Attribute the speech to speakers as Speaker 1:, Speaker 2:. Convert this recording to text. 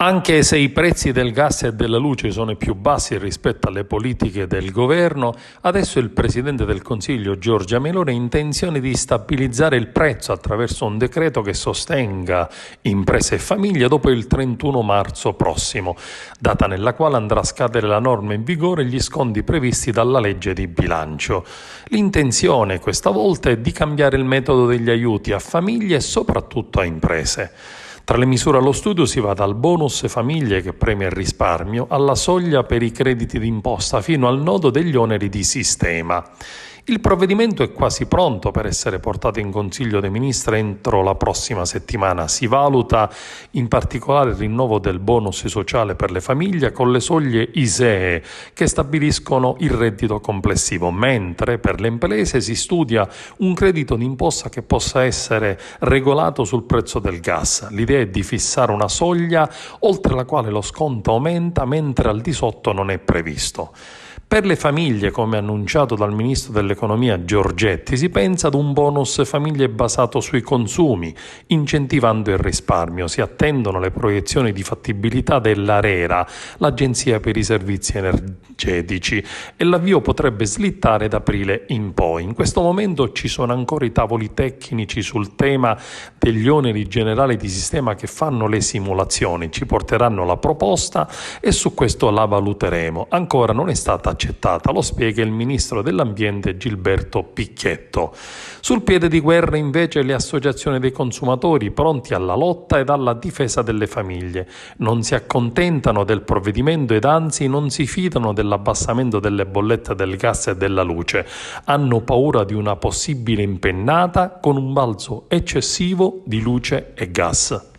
Speaker 1: Anche se i prezzi del gas e della luce sono i più bassi rispetto alle politiche del governo, adesso il Presidente del Consiglio Giorgia Meloni ha intenzione di stabilizzare il prezzo attraverso un decreto che sostenga imprese e famiglie dopo il 31 marzo prossimo, data nella quale andrà a scadere la norma in vigore e gli sconti previsti dalla legge di bilancio. L'intenzione questa volta è di cambiare il metodo degli aiuti a famiglie e soprattutto a imprese. Tra le misure allo studio si va dal bonus famiglie che premia il risparmio alla soglia per i crediti d'imposta fino al nodo degli oneri di sistema. Il provvedimento è quasi pronto per essere portato in Consiglio dei Ministri entro la prossima settimana. Si valuta in particolare il rinnovo del bonus sociale per le famiglie con le soglie ISEE che stabiliscono il reddito complessivo, mentre per le imprese si studia un credito d'imposta che possa essere regolato sul prezzo del gas. L'idea è di fissare una soglia oltre la quale lo sconto aumenta mentre al di sotto non è previsto. Per le famiglie, come annunciato dal Ministro dell'Economia Giorgetti, si pensa ad un bonus famiglie basato sui consumi, incentivando il risparmio. Si attendono le proiezioni di fattibilità dell'ARERA, l'Agenzia per i Servizi Energetici, e l'avvio potrebbe slittare da aprile in poi. In questo momento ci sono ancora i tavoli tecnici sul tema degli oneri generali di sistema che fanno le simulazioni. Ci porteranno la proposta e su questo la valuteremo. Ancora non è stata accettata, lo spiega il ministro dell'Ambiente Gilberto Picchietto. Sul piede di guerra invece le associazioni dei consumatori pronti alla lotta ed alla difesa delle famiglie. Non si accontentano del provvedimento ed anzi non si fidano dell'abbassamento delle bollette del gas e della luce. Hanno paura di una possibile impennata con un balzo eccessivo di luce e gas.